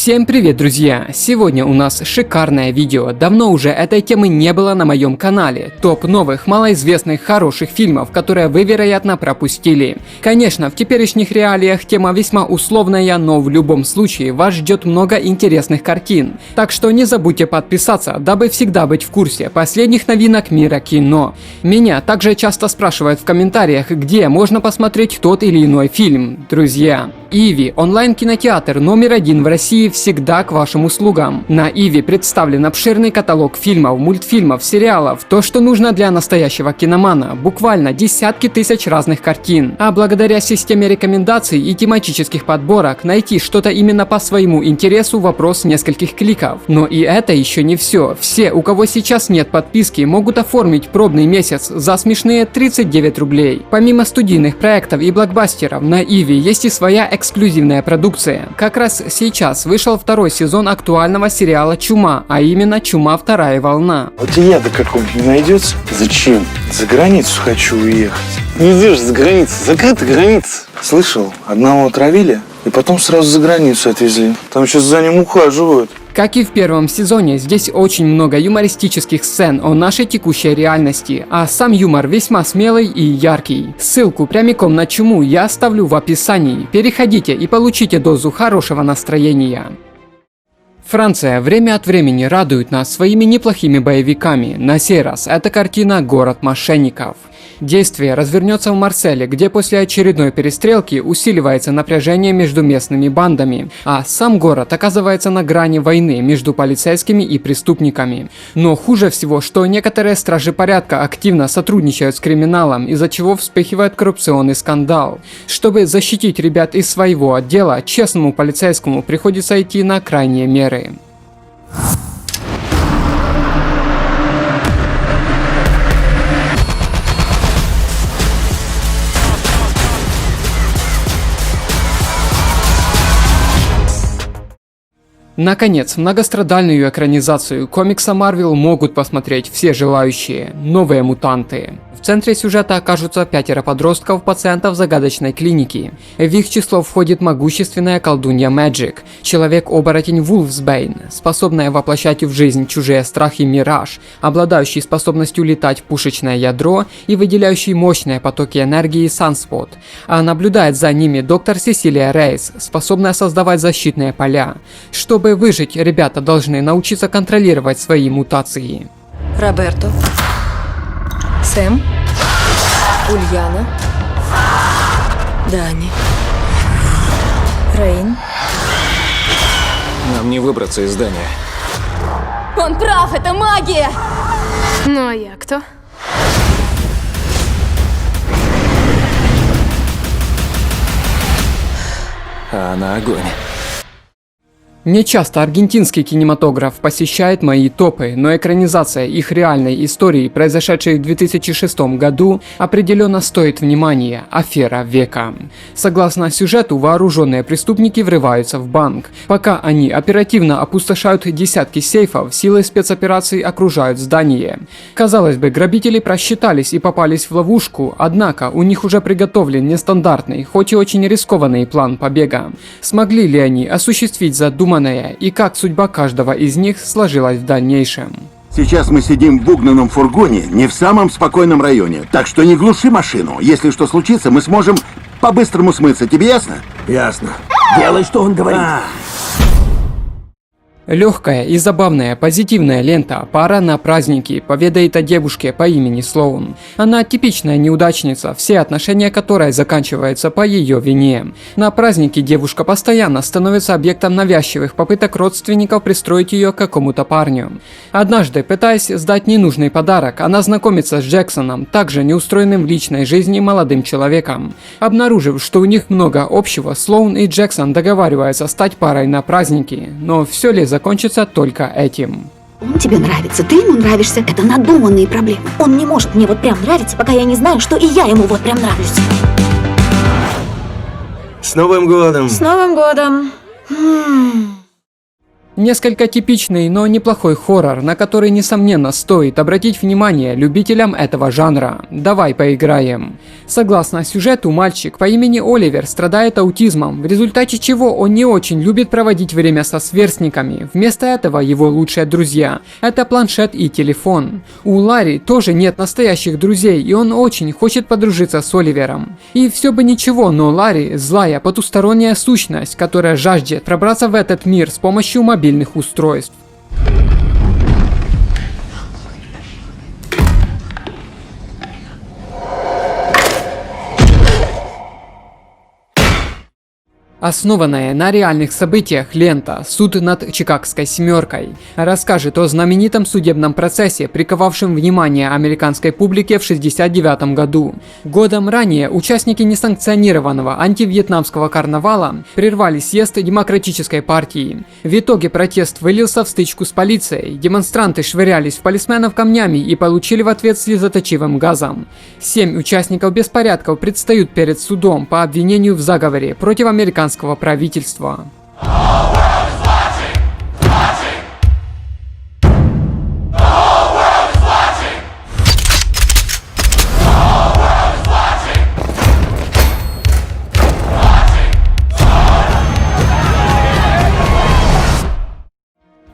Всем привет, друзья! Сегодня у нас шикарное видео. Давно уже этой темы не было на моем канале. Топ новых, малоизвестных, хороших фильмов, которые вы, вероятно, пропустили. Конечно, в теперешних реалиях тема весьма условная, но в любом случае вас ждет много интересных картин. Так что не забудьте подписаться, дабы всегда быть в курсе последних новинок мира кино. Меня также часто спрашивают в комментариях, где можно посмотреть тот или иной фильм. Друзья, Иви – онлайн-кинотеатр номер 1 в России, всегда к вашим услугам. На Иви представлен обширный каталог фильмов, мультфильмов, сериалов, то, что нужно для настоящего киномана, буквально десятки тысяч разных картин. А благодаря системе рекомендаций и тематических подборок найти что-то именно по своему интересу – вопрос нескольких кликов. Но и это еще не все. Все, у кого сейчас нет подписки, могут оформить пробный месяц за смешные 39 рублей. Помимо студийных проектов и блокбастеров, на Иви есть и своя эксклюзивная продукция. Как раз сейчас вышел второй сезон актуального сериала «Чума», а именно «Чума. Вторая волна». Вот и яда какого-нибудь не найдется? Зачем? За границу хочу уехать. Не идешь за границу, закрыта граница. Слышал, одного отравили и потом сразу за границу отвезли. Там сейчас за ним ухаживают. Как и в первом сезоне, здесь очень много юмористических сцен о нашей текущей реальности, а сам юмор весьма смелый и яркий. Ссылку прямиком на «Чуму» я оставлю в описании. Переходите и получите дозу хорошего настроения. Франция время от времени радует нас своими неплохими боевиками. На сей раз это картина «Город мошенников». Действие развернется в Марселе, где после очередной перестрелки усиливается напряжение между местными бандами, а сам город оказывается на грани войны между полицейскими и преступниками. Но хуже всего, что некоторые стражи порядка активно сотрудничают с криминалом, из-за чего вспыхивает коррупционный скандал. Чтобы защитить ребят из своего отдела, честному полицейскому приходится идти на крайние меры. Наконец, многострадальную экранизацию комикса Marvel могут посмотреть все желающие. Новые мутанты. В центре сюжета окажутся 5 подростков, пациентов загадочной клиники. В их число входит могущественная колдунья Мэджик, человек-оборотень Вулфсбейн, способная воплощать в жизнь чужие страхи Мираж, обладающий способностью летать в пушечное ядро и выделяющий мощные потоки энергии Санспот. А наблюдает за ними доктор Сесилия Рейс, способная создавать защитные поля. Чтобы выжить, ребята должны научиться контролировать свои мутации. Роберто, Сэм, Ульяна, Дани, Рейн. Нам не выбраться из здания. Он прав, это магия! Ну а я кто? А она огонь. Не часто аргентинский кинематограф посещает мои топы, но экранизация их реальной истории, произошедшей в 2006 году, определенно стоит внимания. Афера века. Согласно сюжету, вооруженные преступники врываются в банк. Пока они оперативно опустошают десятки сейфов, силы спецопераций окружают здание. Казалось бы, грабители просчитались и попались в ловушку, однако у них уже приготовлен нестандартный, хоть и очень рискованный план побега. Смогли ли они осуществить задуманное и как судьба каждого из них сложилась в дальнейшем? Сейчас мы сидим в угнанном фургоне, не в самом спокойном районе, так что не глуши машину. Если что случится, мы сможем по-быстрому смыться. Тебе ясно? Ясно. Делай, что он говорит. Легкая и забавная позитивная лента «Пара на праздники» поведает о девушке по имени Слоун. Она типичная неудачница, все отношения которой заканчиваются по ее вине. На празднике девушка постоянно становится объектом навязчивых попыток родственников пристроить ее к какому-то парню. Однажды, пытаясь сдать ненужный подарок, она знакомится с Джексоном, также неустроенным в личной жизни молодым человеком. Обнаружив, что у них много общего, Слоун и Джексон договариваются стать парой на празднике. Но все ли закончится только этим? Он тебе нравится, ты ему нравишься. Это надуманные проблемы. Он не может мне вот прям нравиться, пока я не знаю, что и я ему вот прям нравлюсь. С Новым годом! С Новым годом! Несколько типичный, но неплохой хоррор, на который, несомненно, стоит обратить внимание любителям этого жанра. Давай поиграем. Согласно сюжету, мальчик по имени Оливер страдает аутизмом, в результате чего он не очень любит проводить время со сверстниками. Вместо этого его лучшие друзья – это планшет и телефон. У Ларри тоже нет настоящих друзей, и он очень хочет подружиться с Оливером. И все бы ничего, но Ларри – злая потусторонняя сущность, которая жаждет пробраться в этот мир с помощью мобильных устройств. Основанная на реальных событиях лента «Суд над Чикагской семеркой» расскажет о знаменитом судебном процессе, приковавшем внимание американской публики в 1969 году. Годом ранее участники несанкционированного антивьетнамского карнавала прервали съезд Демократической партии. В итоге протест вылился в стычку с полицией, демонстранты швырялись в полисменов камнями и получили в ответ слезоточивым газом. 7 участников беспорядков предстают перед судом по обвинению в заговоре против американского правительства.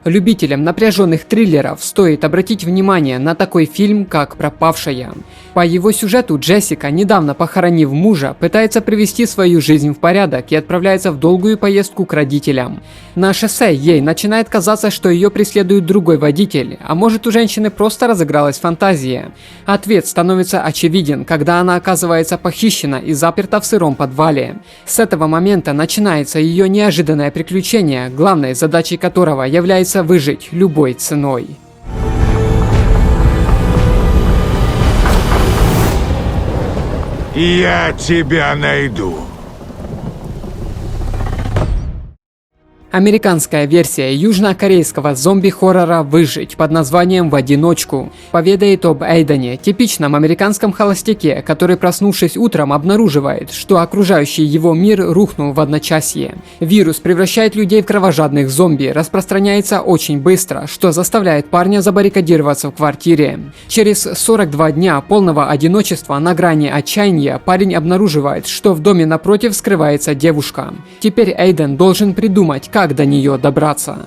Любителям напряженных триллеров стоит обратить внимание на такой фильм, как «Пропавшая». По его сюжету Джессика, недавно похоронив мужа, пытается привести свою жизнь в порядок и отправляется в долгую поездку к родителям. На шоссе ей начинает казаться, что ее преследует другой водитель, а может, у женщины просто разыгралась фантазия. Ответ становится очевиден, когда она оказывается похищена и заперта в сыром подвале. С этого момента начинается ее неожиданное приключение, главной задачей которого является выжить любой ценой. Я тебя найду. Американская версия южнокорейского зомби-хоррора «Выжить» под названием «В одиночку» поведает об Эйдене, типичном американском холостяке, который, проснувшись утром, обнаруживает, что окружающий его мир рухнул в одночасье. Вирус превращает людей в кровожадных зомби, распространяется очень быстро, что заставляет парня забаррикадироваться в квартире. Через 42 дня полного одиночества на грани отчаяния парень обнаруживает, что в доме напротив скрывается девушка. Теперь Эйден должен придумать, как до нее добраться.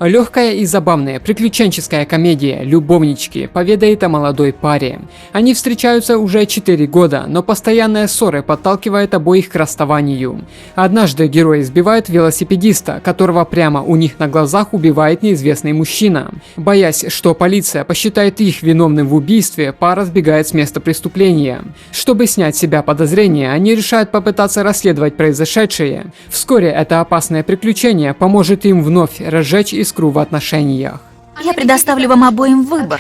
Легкая и забавная приключенческая комедия «Любовнички» поведает о молодой паре. Они встречаются уже 4 года, но постоянные ссоры подталкивают обоих к расставанию. Однажды герои сбивают велосипедиста, которого прямо у них на глазах убивает неизвестный мужчина. Боясь, что полиция посчитает их виновным в убийстве, пара сбегает с места преступления. Чтобы снять с себя подозрения, они решают попытаться расследовать произошедшее. Вскоре это опасное приключение поможет им вновь разжечь искру в отношениях. Я предоставлю вам обоим выбор.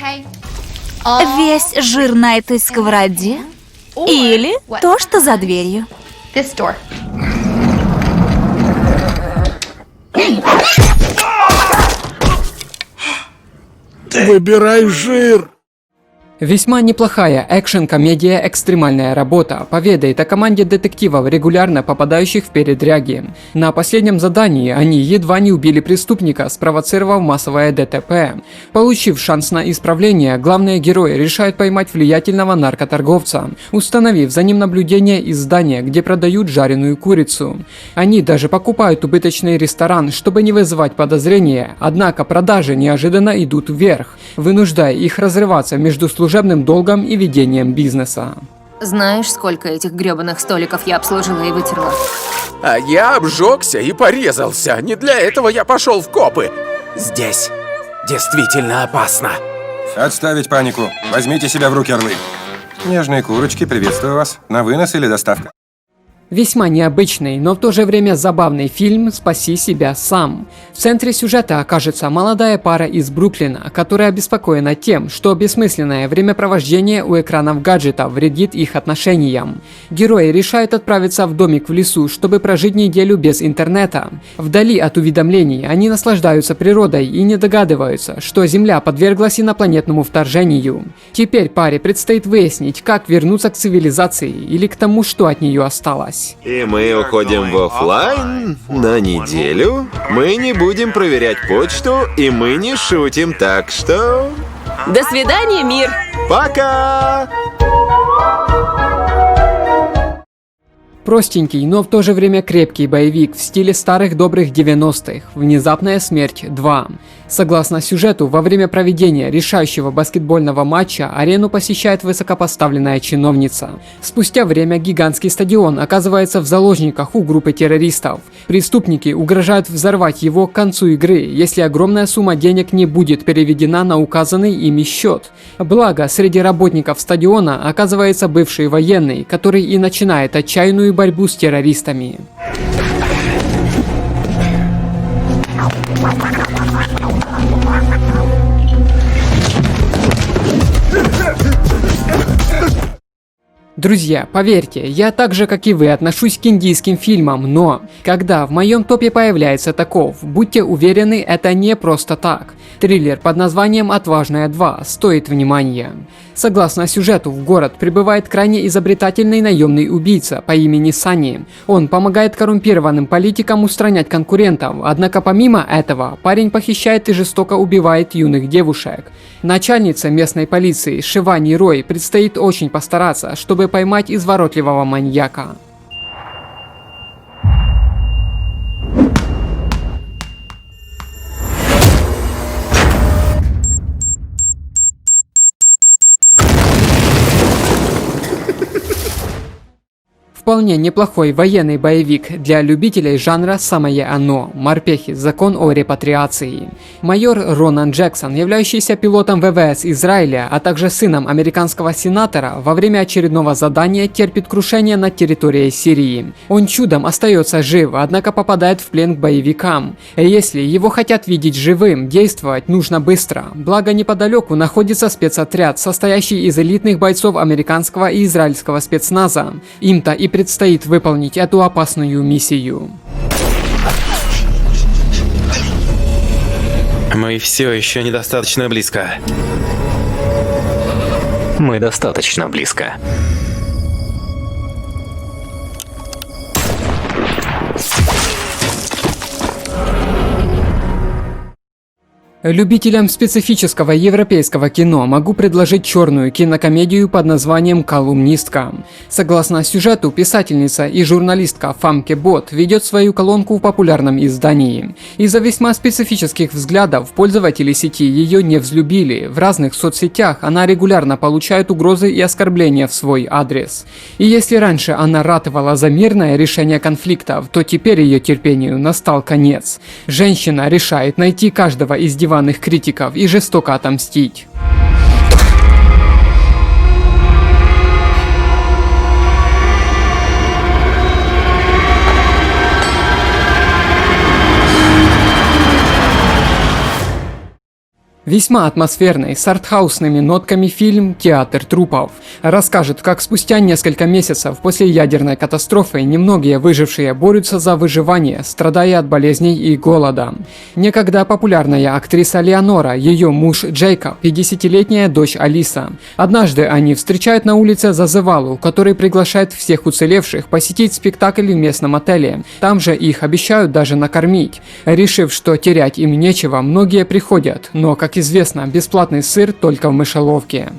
Весь жир на этой сковороде или то, что за дверью. Выбирай жир. Весьма неплохая экшн-комедия «Экстремальная работа» поведает о команде детективов, регулярно попадающих в передряги. На последнем задании они едва не убили преступника, спровоцировав массовое ДТП. Получив шанс на исправление, главные герои решают поймать влиятельного наркоторговца, установив за ним наблюдение из здания, где продают жареную курицу. Они даже покупают убыточный ресторан, чтобы не вызывать подозрения, однако продажи неожиданно идут вверх, вынуждая их разрываться между служебным долгом и ведением бизнеса. Знаешь, сколько этих грёбаных столиков я обслужила и вытерла? А я обжегся и порезался. Не для этого я пошел в копы. Здесь действительно опасно. Отставить панику. Возьмите себя в руки, орлы. Нежные курочки, приветствую вас. На вынос или доставка? Весьма необычный, но в то же время забавный фильм «Спаси себя сам». В центре сюжета окажется молодая пара из Бруклина, которая обеспокоена тем, что бессмысленное времяпровождение у экранов гаджетов вредит их отношениям. Герои решают отправиться в домик в лесу, чтобы прожить неделю без интернета. Вдали от уведомлений они наслаждаются природой и не догадываются, что Земля подверглась инопланетному вторжению. Теперь паре предстоит выяснить, как вернуться к цивилизации или к тому, что от нее осталось. И мы уходим в оффлайн на неделю. Мы не будем проверять почту, и мы не шутим, так что... До свидания, мир! Пока! Простенький, но в то же время крепкий боевик в стиле старых добрых 90-х «Внезапная смерть 2». Согласно сюжету, во время проведения решающего баскетбольного матча арену посещает высокопоставленная чиновница. Спустя время гигантский стадион оказывается в заложниках у группы террористов. Преступники угрожают взорвать его к концу игры, если огромная сумма денег не будет переведена на указанный ими счет. Благо, среди работников стадиона оказывается бывший военный, который и начинает отчаянную борьбу с террористами. Друзья, поверьте, я так же, как и вы, отношусь к индийским фильмам, но когда в моем топе появляется таков, будьте уверены, это не просто так. Триллер под названием «Отважная 2» стоит внимания. Согласно сюжету, в город прибывает крайне изобретательный наемный убийца по имени Сани. Он помогает коррумпированным политикам устранять конкурентов, однако помимо этого, парень похищает и жестоко убивает юных девушек. Начальнице местной полиции Шивани Рой предстоит очень постараться, чтобы поймать изворотливого маньяка. Вполне неплохой военный боевик для любителей жанра «Самое оно» – «Морпехи. Закон о репатриации». Майор Ронан Джексон, являющийся пилотом ВВС Израиля, а также сыном американского сенатора, во время очередного задания терпит крушение над территорией Сирии. Он чудом остается жив, однако попадает в плен к боевикам. Если его хотят видеть живым, действовать нужно быстро. Благо неподалеку находится спецотряд, состоящий из элитных бойцов американского и израильского спецназа. Им-то и предстоит выполнить эту опасную миссию. Мы все еще недостаточно близко. Мы достаточно близко. Любителям специфического европейского кино могу предложить черную кинокомедию под названием «Колумнистка». Согласно сюжету, писательница и журналистка Фамке Бот ведет свою колонку в популярном издании. Из-за весьма специфических взглядов пользователи сети ее не взлюбили. В разных соцсетях она регулярно получает угрозы и оскорбления в свой адрес. И если раньше она ратовала за мирное решение конфликтов, то теперь ее терпению настал конец. Женщина решает найти каждого из диванных критиков и жестоко отомстить. Весьма атмосферный, с артхаусными нотками фильм «Театр трупов» расскажет, как спустя несколько месяцев после ядерной катастрофы немногие выжившие борются за выживание, страдая от болезней и голода. Некогда популярная актриса Леонора, ее муж Джейкоб и 10-летняя дочь Алиса. Однажды они встречают на улице Зазывалу, который приглашает всех уцелевших посетить спектакль в местном отеле. Там же их обещают даже накормить. Решив, что терять им нечего, многие приходят, но, как известно, бесплатный сыр только в мышеловке.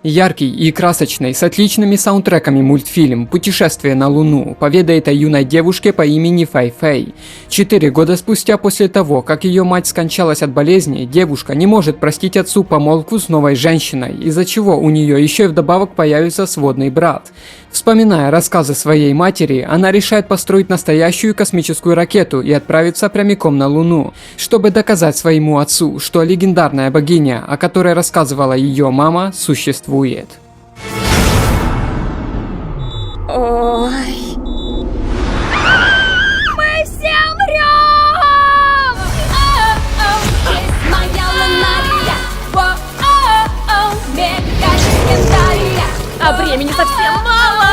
Яркий и красочный, с отличными саундтреками мультфильм «Путешествие на Луну» поведает о юной девушке по имени Фэй-Фэй. 4 года спустя после того, как ее мать скончалась от болезни, девушка не может простить отцу помолвку с новой женщиной, из-за чего у нее еще и вдобавок появится сводный брат. Вспоминая рассказы своей матери, она решает построить настоящую космическую ракету и отправиться прямиком на Луну, чтобы доказать своему отцу, что легендарная богиня, о которой рассказывала ее мама, существует. Ой. Мы все умрем! Есть моя лунария, мега-легендария. А времени совсем мало!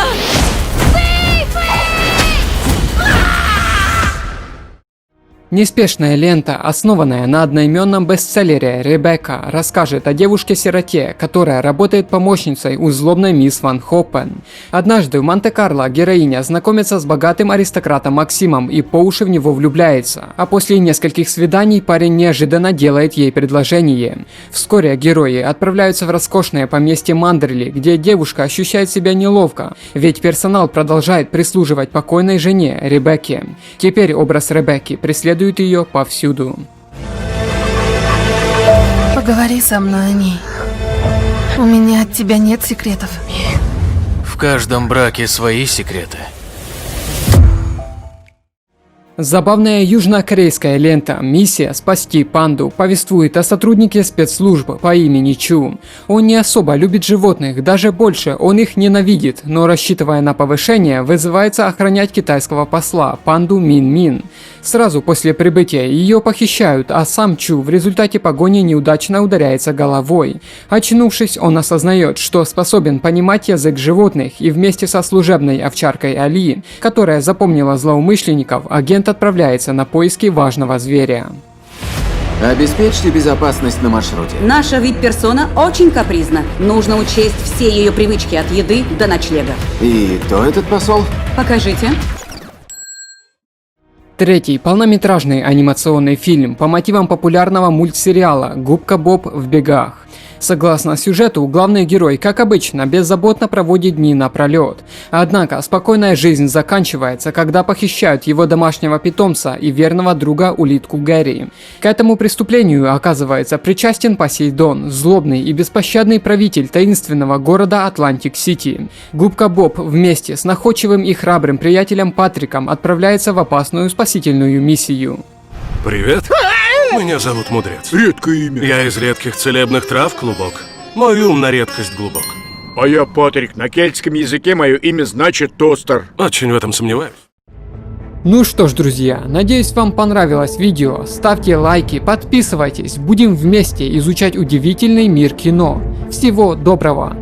Неспешная лента, основанная на одноименном бестселлере «Ребекка», расскажет о девушке-сироте, которая работает помощницей у злобной мисс Ван Хоппен. Однажды в Монте-Карло героиня знакомится с богатым аристократом Максимом и по уши в него влюбляется, а после нескольких свиданий парень неожиданно делает ей предложение. Вскоре герои отправляются в роскошное поместье Мандерли, где девушка ощущает себя неловко, ведь персонал продолжает прислуживать покойной жене Ребекке. Теперь образ Ребекки преследует ее повсюду. Поговори со мной о ней. У меня от тебя нет секретов. В каждом браке свои секреты. Забавная южнокорейская лента «Миссия спасти панду» повествует о сотруднике спецслужб по имени Чу. Он не особо любит животных, даже больше он их ненавидит, но рассчитывая на повышение, вызывается охранять китайского посла, панду Мин-Мин. Сразу после прибытия ее похищают, а сам Чу в результате погони неудачно ударяется головой. Очнувшись, он осознает, что способен понимать язык животных, и вместе со служебной овчаркой Али, которая запомнила злоумышленников, агент отправляется на поиски важного зверя. Обеспечьте безопасность на маршруте. Наша вип-персона очень капризна. Нужно учесть все ее привычки от еды до ночлега. И кто этот посол? Покажите. Третий полнометражный анимационный фильм по мотивам популярного мультсериала «Губка Боб в бегах». Согласно сюжету, главный герой, как обычно, беззаботно проводит дни напролет. Однако спокойная жизнь заканчивается, когда похищают его домашнего питомца и верного друга улитку Гэри. К этому преступлению оказывается причастен Посейдон, злобный и беспощадный правитель таинственного города Атлантик-Сити. Губка Боб вместе с находчивым и храбрым приятелем Патриком отправляется в опасную спасительную миссию. Привет. Меня зовут Мудрец. Редкое имя. Я из редких целебных трав клубок. Мой ум на редкость глубок. А я Патрик. На кельтском языке мое имя значит тостер. Очень в этом сомневаюсь. Ну что ж, друзья, надеюсь, вам понравилось видео. Ставьте лайки, подписывайтесь. Будем вместе изучать удивительный мир кино. Всего доброго!